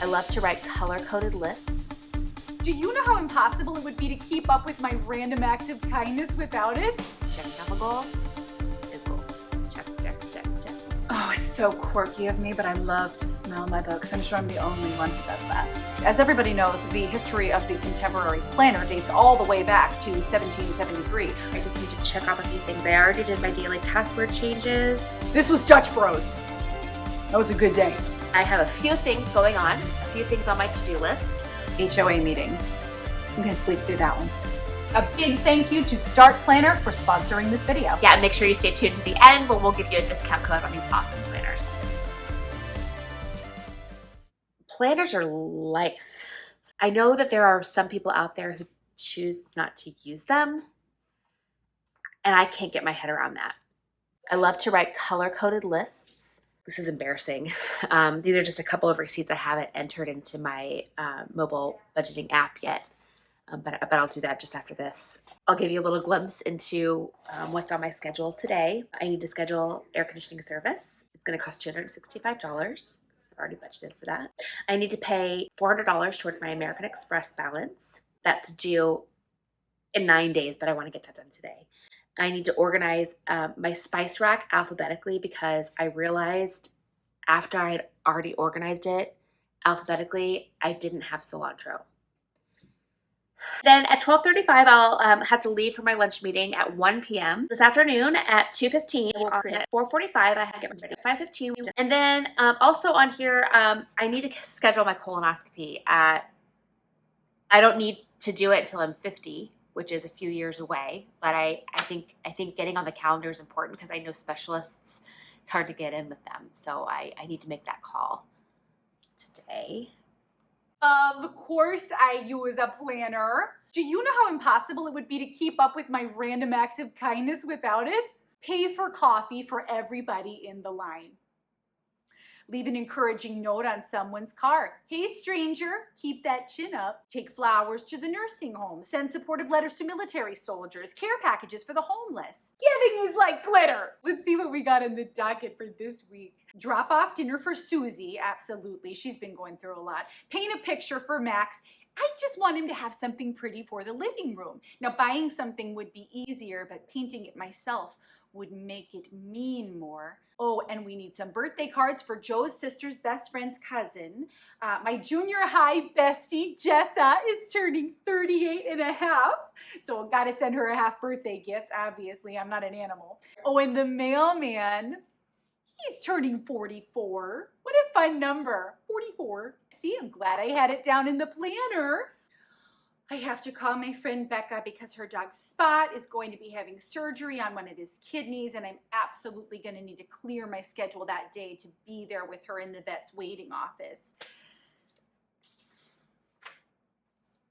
I love to write color-coded lists. Do you know how impossible it would be to keep up with my random acts of kindness without it? Checking off a goal is goal. Check, check, check, check. Oh, it's so quirky of me, but I love to smell my books. I'm sure I'm the only one who does that. As everybody knows, the history of the contemporary planner dates all the way back to 1773. I just need to check off a few things. I already did my daily password changes. This was Dutch Bros. That was a good day. I have a few things going on, a few things on my to-do list. HOA meeting. I'm gonna sleep through that one. A big thank you to Start Planner for sponsoring this video. Yeah, and make sure you stay tuned to the end where we'll give you a discount code on these awesome planners. Planners are life. I know that there are some people out there who choose not to use them, and I can't get my head around that. I love to write color-coded lists. This is embarrassing. These are just a couple of receipts I haven't entered into my mobile budgeting app yet, but I'll do that just after this. I'll give you a little glimpse into what's on my schedule today. I need to schedule air conditioning service. It's going to cost $265. I've already budgeted for that. I need to pay $400 towards my American Express balance. That's due in 9 days, but I want to get that done today. I need to organize my spice rack alphabetically because I realized after I had already organized it alphabetically, I didn't have cilantro. Then at 12:35, I'll have to leave for my lunch meeting at 1 p.m. This afternoon at 2:15. At 4:45, I have to get ready at 5:15. And then also on here, I need to schedule my colonoscopy. I don't need to do it until I'm 50. Which is a few years away, but I think getting on the calendar is important because I know specialists, it's hard to get in with them. So I need to make that call today. Of course I use a planner. Do you know how impossible it would be to keep up with my random acts of kindness without it? Pay for coffee for everybody in the line. Leave an encouraging note on someone's car. Hey stranger, keep that chin up. Take flowers to the nursing home. Send supportive letters to military soldiers. Care packages for the homeless. Giving is like glitter. Let's see what we got in the docket for this week. Drop off dinner for Susie. Absolutely, she's been going through a lot. Paint a picture for Max. I just want him to have something pretty for the living room. Now buying something would be easier, but painting it myself would make it mean more. Oh, and we need some birthday cards for Joe's sister's best friend's cousin. My junior high bestie, Jessa, is turning 38 and a half. So I've got to send her a half birthday gift. Obviously, I'm not an animal. Oh, and the mailman, he's turning 44. What a fun number, 44. See, I'm glad I had it down in the planner. I have to call my friend Becca because her dog Spot is going to be having surgery on one of his kidneys, and I'm absolutely going to need to clear my schedule that day to be there with her in the vet's waiting office.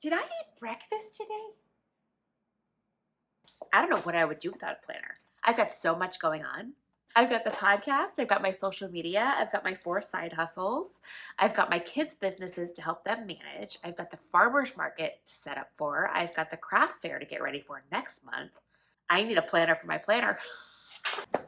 Did I eat breakfast today? I don't know what I would do without a planner. I've got so much going on. I've got the podcast, I've got my social media, I've got my 4 side hustles, I've got my kids' businesses to help them manage, I've got the farmer's market to set up for, I've got the craft fair to get ready for next month. I need a planner for my planner.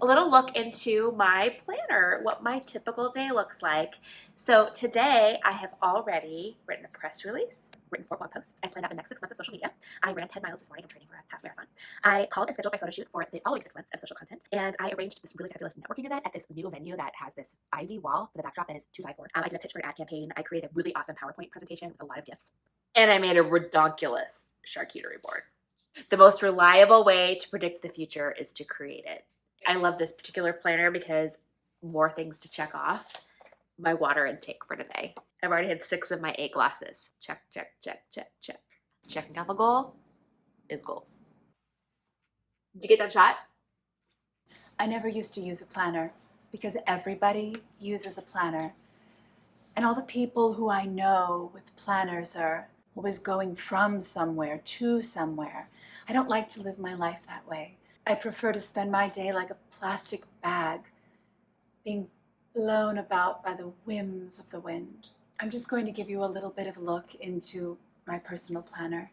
A little look into my planner, what my typical day looks like. So today I have already written a press release, written 4 blog posts. I planned out the next 6 months of social media. I ran 10 miles this morning. I'm training for a half marathon. I called and scheduled my photo shoot for the following 6 months of social content. And I arranged this really fabulous networking event at this new venue that has this ivy wall with a backdrop that is 2x4. I did a pitch for an ad campaign. I created a really awesome PowerPoint presentation with a lot of gifts. And I made a redonkulous charcuterie board. The most reliable way to predict the future is to create it. I love this particular planner because more things to check off. My water intake for today. I've already had 6 of my 8 glasses. Check, check, check, check, check. Checking off a goal is goals. Did you get that shot? I never used to use a planner because everybody uses a planner. And all the people who I know with planners are always going from somewhere to somewhere. I don't like to live my life that way. I prefer to spend my day like a plastic bag, being blown about by the whims of the wind. I'm just going to give you a little bit of a look into my personal planner.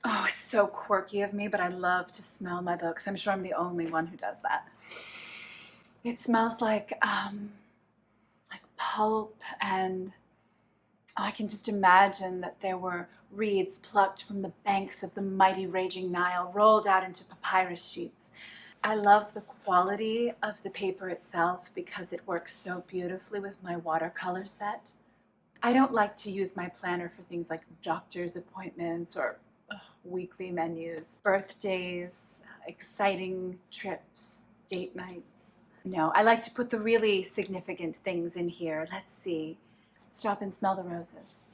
Oh, it's so quirky of me, but I love to smell my books. I'm sure I'm the only one who does that. It smells like pulp, and I can just imagine that there were reeds plucked from the banks of the mighty raging Nile, rolled out into papyrus sheets. I love the quality of the paper itself because it works so beautifully with my watercolor set. I don't like to use my planner for things like doctor's appointments or weekly menus, birthdays, exciting trips, date nights. No, I like to put the really significant things in here. Let's see. Stop and smell the roses.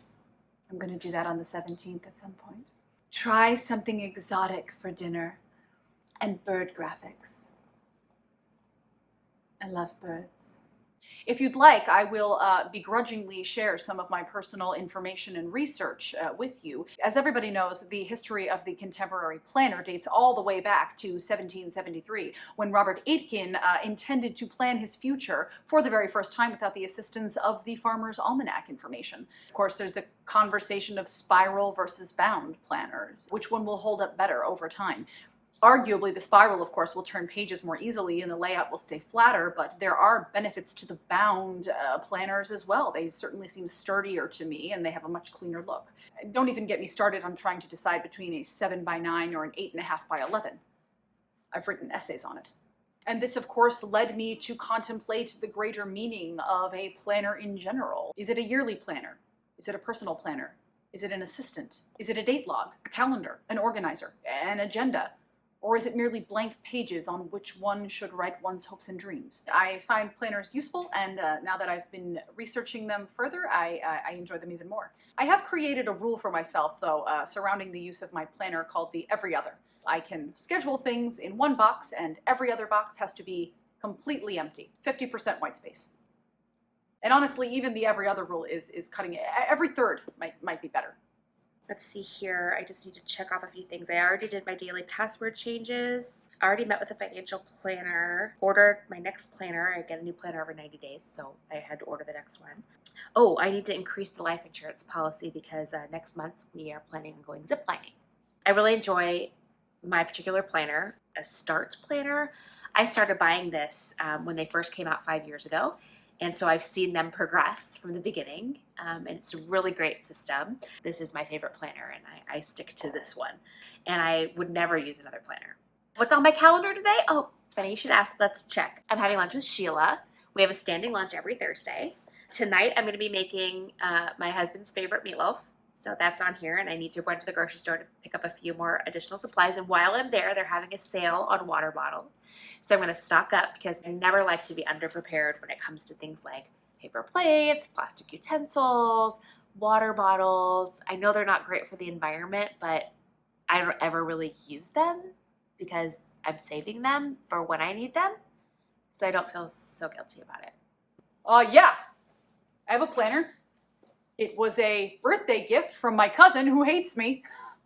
I'm going to do that on the 17th at some point. Try something exotic for dinner. And bird graphics. I love birds. If you'd like, I will begrudgingly share some of my personal information and research with you. As everybody knows, the history of the contemporary planner dates all the way back to 1773, when Robert Aitken intended to plan his future for the very first time without the assistance of the Farmer's Almanac information. Of course, there's the conversation of spiral versus bound planners. Which one will hold up better over time? Arguably, the spiral, of course, will turn pages more easily and the layout will stay flatter, but there are benefits to the bound planners as well. They certainly seem sturdier to me and they have a much cleaner look. Don't even get me started on trying to decide between a 7x9 or an 8.5x11. I've written essays on it. And this, of course, led me to contemplate the greater meaning of a planner in general. Is it a yearly planner? Is it a personal planner? Is it an assistant? Is it a date log, a calendar, an organizer, an agenda? Or is it merely blank pages on which one should write one's hopes and dreams? I find planners useful, and now that I've been researching them further, I enjoy them even more. I have created a rule for myself, though, surrounding the use of my planner called the every other. I can schedule things in one box, and every other box has to be completely empty, 50% white space. And honestly, even the every other rule is cutting it. Every third might be better. Let's see here. I just need to check off a few things. I already did my daily password changes. I already met with a financial planner. Ordered my next planner. I get a new planner every 90 days, so I had to order the next one. Oh, I need to increase the life insurance policy because next month we are planning on going ziplining. I really enjoy my particular planner, a start planner. I started buying this when they first came out 5 years ago. And so I've seen them progress from the beginning, and it's a really great system. This is my favorite planner, and I stick to this one. And I would never use another planner. What's on my calendar today? Oh, funny you should ask. Let's check. I'm having lunch with Sheila. We have a standing lunch every Thursday. Tonight I'm going to be making my husband's favorite meatloaf. So that's on here, and I need to run to the grocery store to pick up a few more additional supplies. And while I'm there, they're having a sale on water bottles. So I'm going to stock up because I never like to be underprepared when it comes to things like paper plates, plastic utensils, water bottles. I know they're not great for the environment, but I don't ever really use them because I'm saving them for when I need them. So I don't feel so guilty about it. Yeah, I have a planner. It was a birthday gift from my cousin who hates me.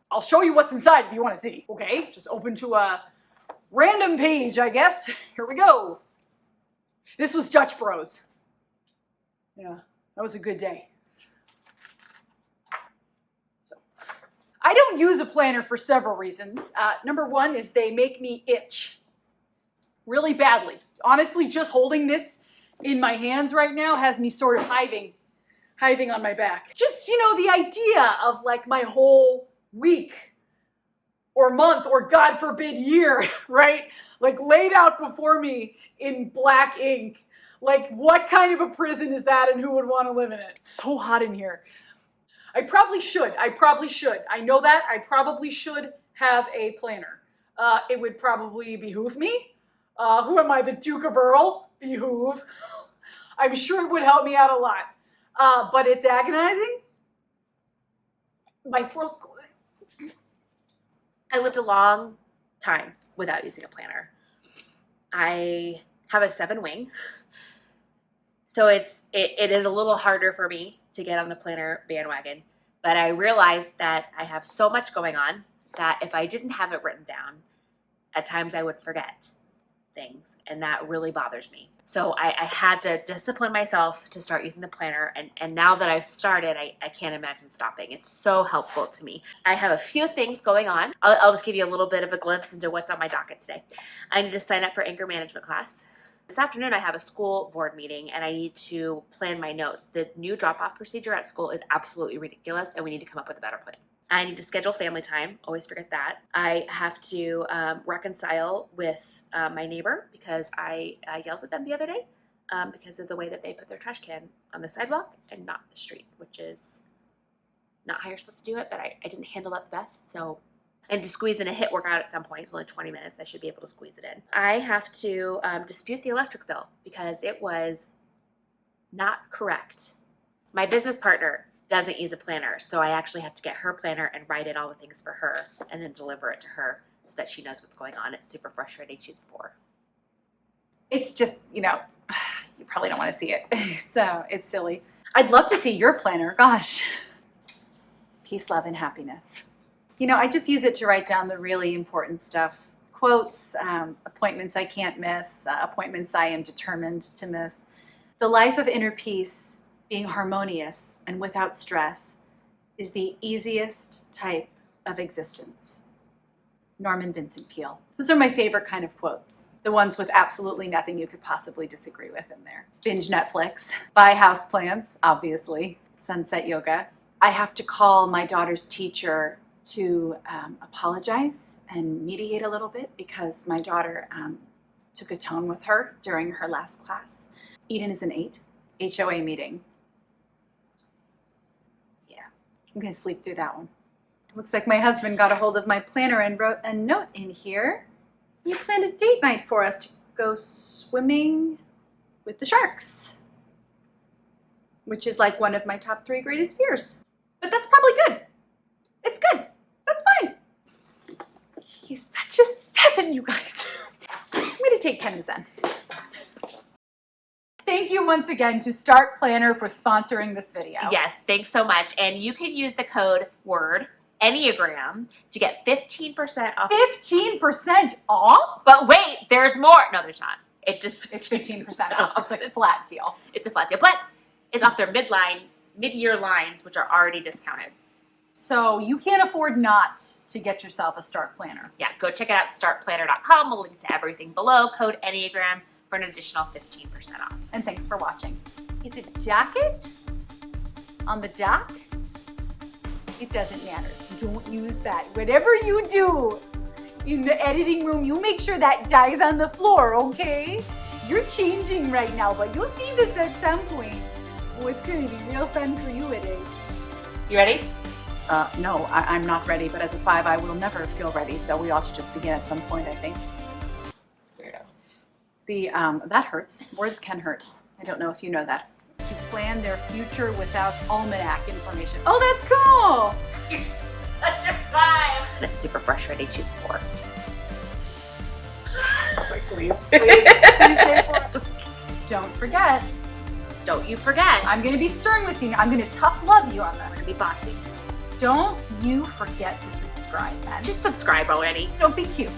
I'll show you what's inside if you want to see. Okay, just open to a random page, I guess. Here we go. This was Dutch Bros. Yeah, that was a good day. So, I don't use a planner for several reasons. Number one is they make me itch really badly. Honestly, just holding this in my hands right now has me sort of hiving on my back. Just, the idea of like my whole week or month or God forbid year, right? Like laid out before me in black ink. Like what kind of a prison is that and who would want to live in it? It's so hot in here. I probably should. I know that. I probably should have a planner. It would probably behoove me. Who am I, the Duke of Earl? Behoove. I'm sure it would help me out a lot. But it's agonizing. My throat's... I lived a long time without using a planner. I have a 7-wing, so it is a little harder for me to get on the planner bandwagon, but I realized that I have so much going on that if I didn't have it written down, at times I would forget things, and that really bothers me. So I had to discipline myself to start using the planner, and now that I've started, I can't imagine stopping. It's so helpful to me. I have a few things going on. I'll just give you a little bit of a glimpse into what's on my docket today. I need to sign up for anger management class. This afternoon I have a school board meeting and I need to plan my notes. The new drop-off procedure at school is absolutely ridiculous and we need to come up with a better plan. I need to schedule family time. Always forget that. I have to reconcile with my neighbor because I yelled at them the other day because of the way that they put their trash can on the sidewalk and not the street, which is not how you're supposed to do it, but I didn't handle that the best. So, and to squeeze in a HIIT workout at some point, it's only 20 minutes. I should be able to squeeze it in. I have to dispute the electric bill because it was not correct. My business partner doesn't use a planner, so I actually have to get her planner and write in all the things for her and then deliver it to her so that she knows what's going on. It's super frustrating. She's 4. It's just, you probably don't want to see it. So it's silly. I'd love to see your planner. Gosh. Peace, love, and happiness. I just use it to write down the really important stuff. Quotes, appointments I can't miss, appointments I am determined to miss. The life of inner peace, being harmonious and without stress, is the easiest type of existence. Norman Vincent Peale. Those are my favorite kind of quotes. The ones with absolutely nothing you could possibly disagree with in there. Binge Netflix, buy houseplants, obviously, sunset yoga. I have to call my daughter's teacher to apologize and mediate a little bit because my daughter took a tone with her during her last class. Eden is an 8. HOA meeting. Yeah, I'm gonna sleep through that one. Looks like my husband got a hold of my planner and wrote a note in here. He planned a date night for us to go swimming with the sharks, which is like one of my top 3 greatest fears. But that's probably good. It's good. That's fine. He's such a 7, you guys. I'm gonna take Ken to Zen. Thank you once again to Start Planner for sponsoring this video. Yes, thanks so much. And you can use the code WORD, Enneagram, to get 15% off. 15% off? But wait, there's more. No, there's not. It's 15% off. It's like a flat deal. It's a flat deal. But it's off their mid-year lines, which are already discounted. So you can't afford not to get yourself a Start Planner. Yeah, go check it out, startplanner.com. We'll link to everything below. Code Enneagram for an additional 15% off. And thanks for watching. Is it jacket on the dock? It doesn't matter. Don't use that. Whatever you do in the editing room, you make sure that die's on the floor, okay? You're changing right now, but you'll see this at some point. Oh, it's gonna be real fun for you, it is. You ready? No, I'm not ready, but as a 5, I will never feel ready, so we ought to just begin at some point, I think. Weirdo. That hurts. Words can hurt. I don't know if you know that. To plan their future without almanac information. Oh, that's cool! You're such a 5. That's super frustrating. She's 4. I was like, please say 4. Don't forget. Don't you forget. I'm gonna be stern with you. I'm gonna tough love you on this. Be bossy. Don't you forget to subscribe, man. Just subscribe already. Don't be cute.